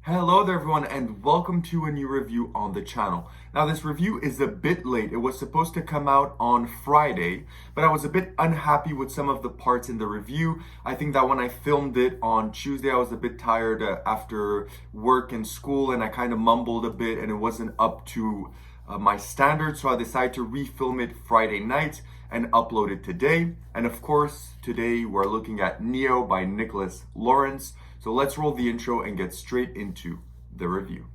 Hello there everyone and welcome to a new review on the channel. Now this review is a bit late. It was supposed to come out on Friday, but I was a bit unhappy with some of the parts in the review. I think that when I filmed it on Tuesday, I was a bit tired after work and school, and I kind of mumbled a bit and it wasn't up to my standards, so I decided to refilm it Friday night and upload it today. And of course, today we're looking at Neo by Nicholas Lawrence. So let's roll the intro and get straight into the review.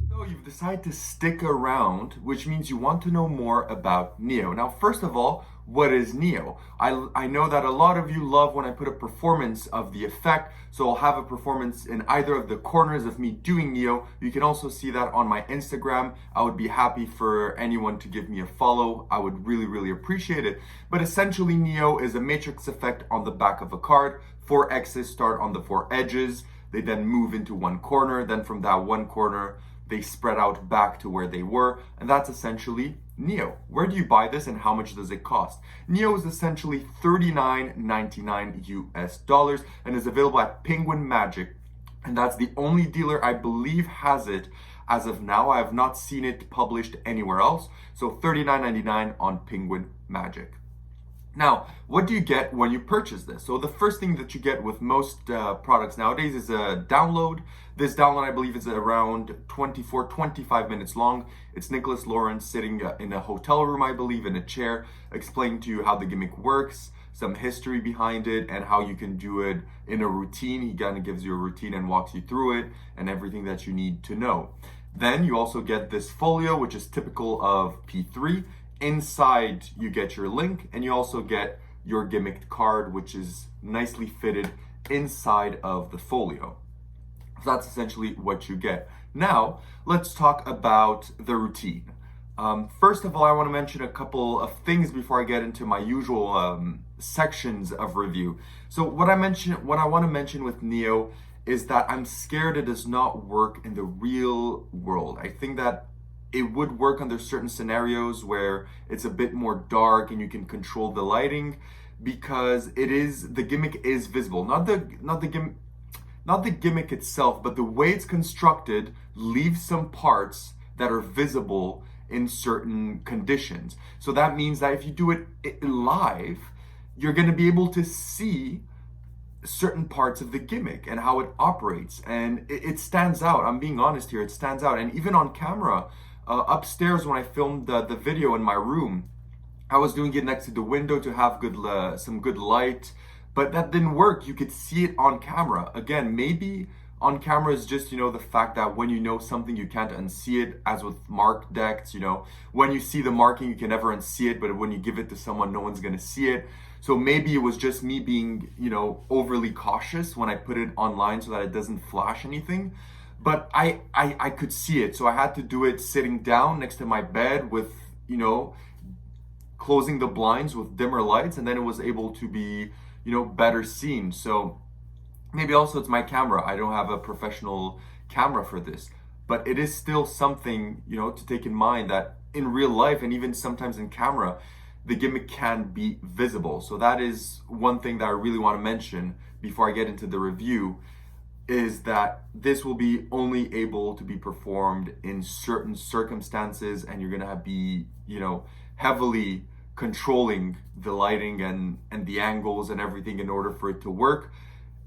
So you've decided to stick around, which means you want to know more about Neo. Now, first of all, what is Neo? I know that a lot of you love when I put a performance of the effect, so I'll have a performance in either of the corners of me doing Neo. You can also see that on my Instagram. I would be happy for anyone to give me a follow. I would really appreciate it. But essentially, Neo is a matrix effect on the back of a card. 4 X's start on the 4 edges. They then move into one corner. Then from that one corner, they spread out back to where they were, and that's essentially Neo. Where do you buy this and how much does it cost? Neo is essentially $39.99 US and is available at Penguin Magic, and that's the only dealer I believe has it as of now. I have not seen it published anywhere else, so $39.99 on Penguin Magic. Now, what do you get when you purchase this? So the first thing that you get with most products nowadays is a download. This download, I believe, is around 25 minutes long. It's Nicholas Lawrence sitting in a hotel room, I believe, in a chair, explaining to you how the gimmick works, some history behind it, and how you can do it in a routine. He kind of gives you a routine and walks you through it and everything that you need to know. Then you also get this folio, which is typical of P3. Inside, you get your link, and you also get your gimmicked card, which is nicely fitted inside of the folio. So that's essentially what you get. Now, let's talk about the routine. First of all, I want to mention a couple of things before I get into my usual sections of review. So what I want to mention with Neo is that I'm scared it does not work in the real world. I think that it would work under certain scenarios where it's a bit more dark and you can control the lighting, because the gimmick is visible. Not the gimmick itself, but the way it's constructed leaves some parts that are visible in certain conditions. So that means that if you do it live, you're going to be able to see certain parts of the gimmick and how it operates, and it stands out. I'm being honest here, it stands out. And even on camera, upstairs when I filmed the video in my room, I was doing it next to the window to have some good light, but that didn't work. You could see it on camera. Again, maybe on camera is just, the fact that when you know something, you can't unsee it, as with marked decks, when you see the marking, you can never unsee it, but when you give it to someone, no one's gonna see it. So maybe it was just me being, overly cautious when I put it online so that it doesn't flash anything. But I could see it, so I had to do it sitting down next to my bed with, closing the blinds with dimmer lights, and then it was able to be, better seen. So maybe also it's my camera. I don't have a professional camera for this, but it is still something, to take in mind that in real life and even sometimes in camera, the gimmick can be visible. So that is one thing that I really want to mention before I get into the review, is that this will be only able to be performed in certain circumstances, and you're gonna be, heavily controlling the lighting and the angles and everything in order for it to work.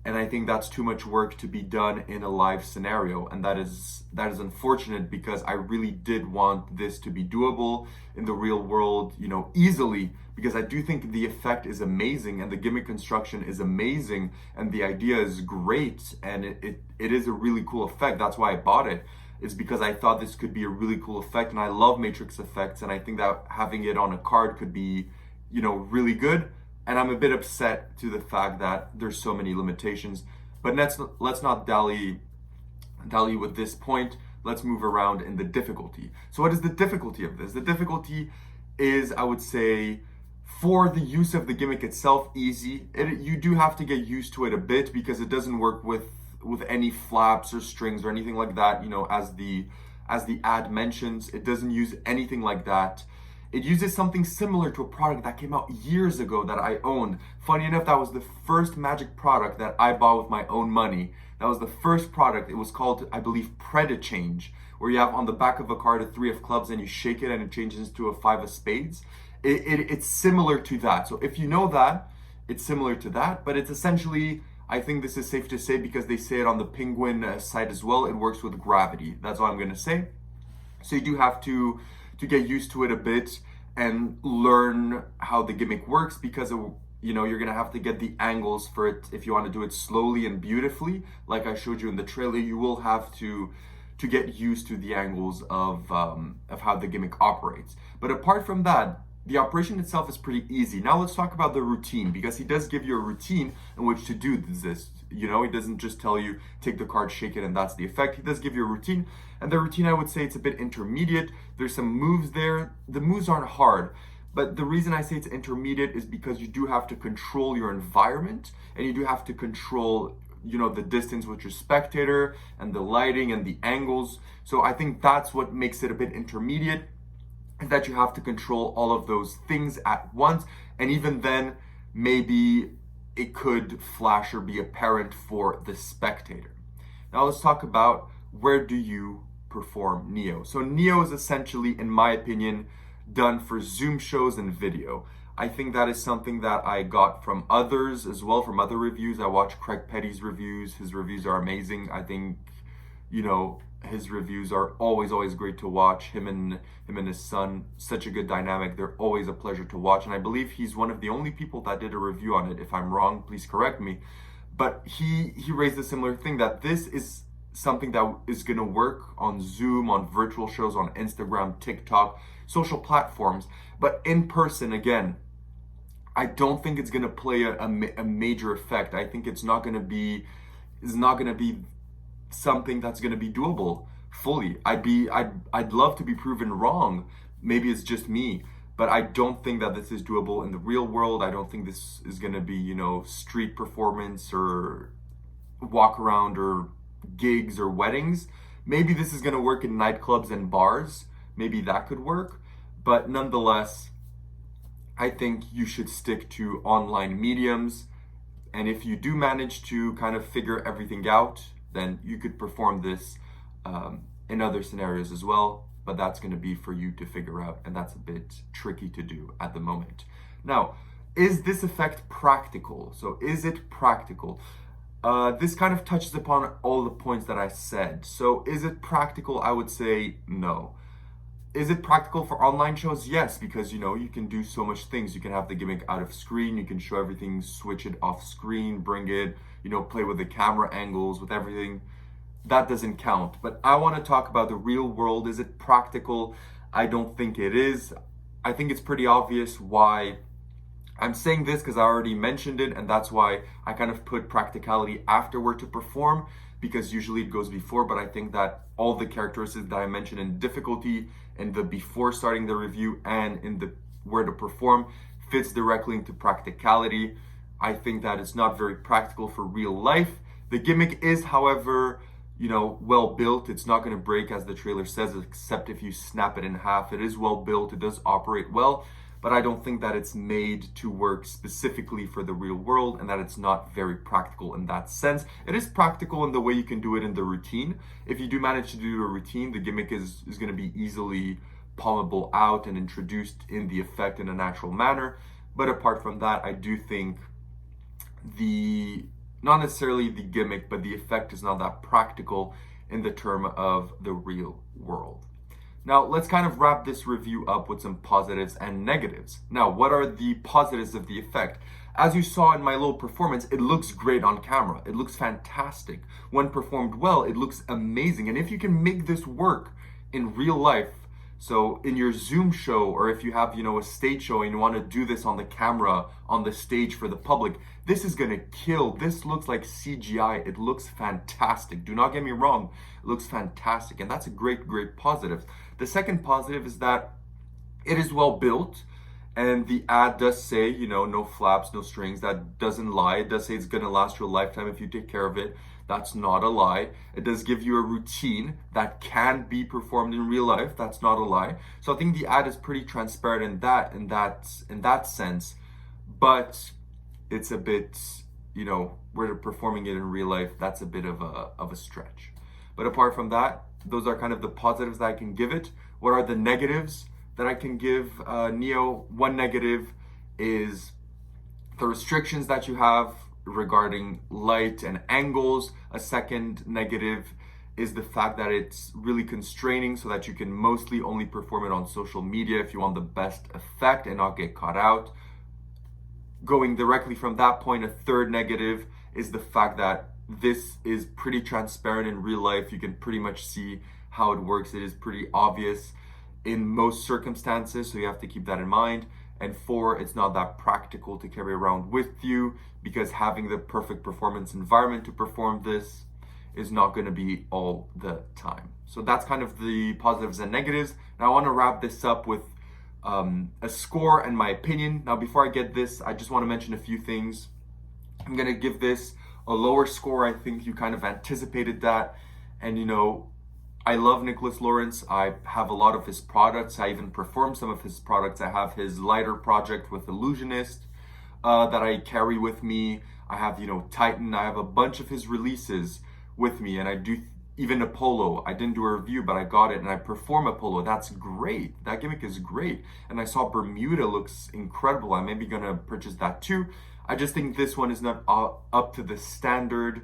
And I think that's too much work to be done in a live scenario, and that is unfortunate, because I really did want this to be doable in the real world, easily, because I do think the effect is amazing and the gimmick construction is amazing and the idea is great, and it is a really cool effect. That's why I bought it. It's because I thought this could be a really cool effect, and I love matrix effects, and I think that having it on a card could be, really good. And I'm a bit upset to the fact that there's so many limitations. But let's not dally with this point. Let's move around in the difficulty. So what is the difficulty of this? The difficulty is, I would say, for the use of the gimmick itself, easy. You do have to get used to it a bit, because it doesn't work with any flaps or strings or anything like that, as the ad mentions. It doesn't use anything like that. It uses something similar to a product that came out years ago that I owned. Funny enough, that was the first magic product that I bought with my own money. That was the first product. It was called, I believe, Change, where you have on the back of a card a 3 of clubs and you shake it and it changes to a 5 of spades. It's similar to that. So if you know that, it's similar to that, but it's essentially, I think this is safe to say because they say it on the Penguin site as well, it works with gravity. That's all I'm going to say. So you do have to get used to it a bit and learn how the gimmick works, because you're going to have to get the angles for it. If you want to do it slowly and beautifully, like I showed you in the trailer, you will have to get used to the angles of how the gimmick operates. But apart from that, the operation itself is pretty easy. Now let's talk about the routine, because he does give you a routine in which to do this. He doesn't just tell you, take the card, shake it, and that's the effect. He does give you a routine, and the routine, I would say, it's a bit intermediate. There's some moves there. The moves aren't hard, but the reason I say it's intermediate is because you do have to control your environment, and you do have to control the distance with your spectator, and the lighting, and the angles. So I think that's what makes it a bit intermediate, is that you have to control all of those things at once. And even then, maybe it could flash or be apparent for the spectator. Now let's talk about, where do you perform Neo? So Neo is essentially, in my opinion, done for Zoom shows and video. I think that is something that I got from others as well, from other reviews. I watched Craig Petty's reviews. His reviews are amazing. I think, his reviews are always great to watch. Him and his son, such a good dynamic. They're always a pleasure to watch. And I believe he's one of the only people that did a review on it. If I'm wrong, please correct me. But he raised a similar thing, that this is something that is going to work on Zoom, on virtual shows, on Instagram, TikTok, social platforms. But in person, again, I don't think it's going to play a major effect. I think it's not going to be something that's going to be doable fully. I'd love to be proven wrong. Maybe it's just me, but I don't think that this is doable in the real world. I don't think this is going to be, street performance or walk around or gigs or weddings. Maybe this is going to work in nightclubs and bars. Maybe that could work, but nonetheless, I think you should stick to online mediums. And if you do manage to kind of figure everything out, then you could perform this in other scenarios as well, but that's going to be for you to figure out, and that's a bit tricky to do at the moment. Now, is this effect practical? So is it practical? This kind of touches upon all the points that I said. So is it practical? I would say no. Is it practical for online shows? Yes, because you can do so much things. You can have the gimmick out of screen, you can show everything, switch it off screen, bring it, play with the camera angles, with everything. That doesn't count. But I want to talk about the real world. Is it practical? I don't think it is. I think it's pretty obvious why I'm saying this, because I already mentioned it, and that's why I kind of put practicality afterward to perform, because usually it goes before. But I think that all the characteristics that I mentioned in difficulty, in the before starting the review, and in the where to perform, fits directly into practicality. I think that it's not very practical for real life. The gimmick is, however, well built. It's not going to break, as the trailer says, except if you snap it in half. It is well built. It does operate well, but I don't think that it's made to work specifically for the real world, and that it's not very practical in that sense. It is practical in the way you can do it in the routine. If you do manage to do a routine, the gimmick is going to be easily palmable out and introduced in the effect in a natural manner. But apart from that, I do think not necessarily the gimmick, but the effect is not that practical in the term of the real world. Now, let's kind of wrap this review up with some positives and negatives. Now, what are the positives of the effect? As you saw in my little performance, it looks great on camera. It looks fantastic. When performed well, it looks amazing. And if you can make this work in real life, so in your Zoom show, or if you have, a stage show and you want to do this on the camera, on the stage for the public, this is going to kill. This looks like CGI. It looks fantastic. Do not get me wrong. It looks fantastic. And that's a great positive. The second positive is that it is well built. And the ad does say, you know, no flaps, no strings. That doesn't lie. It does say it's going to last you a lifetime if you take care of it. That's not a lie. It does give you a routine that can be performed in real life. That's not a lie. So I think the ad is pretty transparent in that sense. But it's a bit, you know, we're performing it in real life. That's a bit of a stretch. But apart from that, those are kind of the positives that I can give it. What are the negatives that I can give Neo? One negative is the restrictions that you have regarding light and angles. A second negative is the fact that it's really constraining, so that you can mostly only perform it on social media if you want the best effect and not get caught out. Going directly from that point, a third negative is the fact that this is pretty transparent in real life. You can pretty much see how it works. It is pretty obvious in most circumstances, so you have to keep that in mind. And four, it's not that practical to carry around with you, because having the perfect performance environment to perform this is not going to be all the time. So that's kind of the positives and negatives. Now I want to wrap this up with a score and my opinion. Now before I get this, I just want to mention a few things. I'm going to give this a lower score. I think you kind of anticipated that. And you know, I love Nicholas Lawrence. I have a lot of his products. I even perform some of his products. I have his lighter project with Illusionist that I carry with me. I have, you know, Titan. I have a bunch of his releases with me, and I do even Apollo. I didn't do a review, but I got it, and I perform Apollo. That's great. That gimmick is great. And I saw Bermuda looks incredible. I'm maybe gonna purchase that too. I just think this one is not up to the standard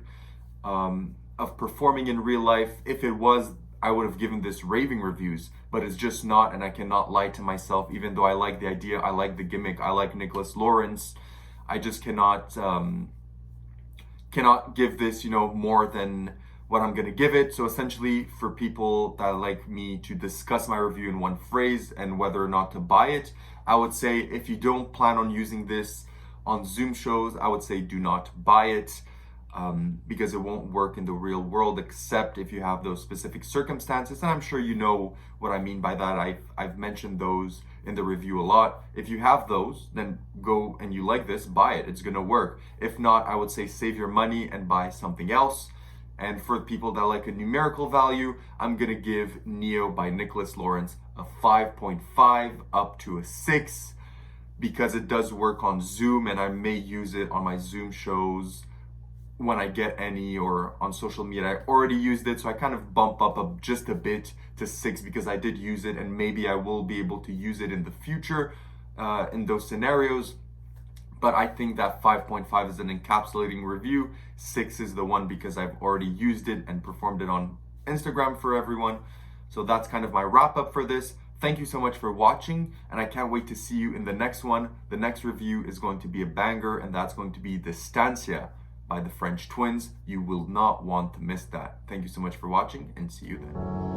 of performing in real life. If it was, I would have given this raving reviews, but it's just not, and I cannot lie to myself. Even though I like the idea, I like the gimmick, I like Nicholas Lawrence, I just cannot give this, you know, more than what I'm gonna give it. So essentially, for people that like me to discuss my review in one phrase and whether or not to buy it, I would say if you don't plan on using this on Zoom shows, I would say do not buy it. Because it won't work in the real world, except if you have those specific circumstances. And I'm sure you know what I mean by that. I've mentioned those in the review a lot. If you have those, then go and you like this, buy it. It's gonna work. If not, I would say save your money and buy something else. And for people that like a numerical value, I'm gonna give Neo by Nicholas Lawrence a 5.5 up to a 6, because it does work on Zoom, and I may use it on my Zoom shows when I get any, or on social media. I already used it, so I kind of bump up just a bit to 6 because I did use it, and maybe I will be able to use it in the future in those scenarios. But I think that 5.5 is an encapsulating review. 6 is the one because I've already used it and performed it on Instagram for everyone. So that's kind of my wrap up for this. Thank you so much for watching, and I can't wait to see you in the next one. The next review is going to be a banger, and that's going to be Distancia by the French Twins. You will not want to miss that. Thank you so much for watching, and see you then.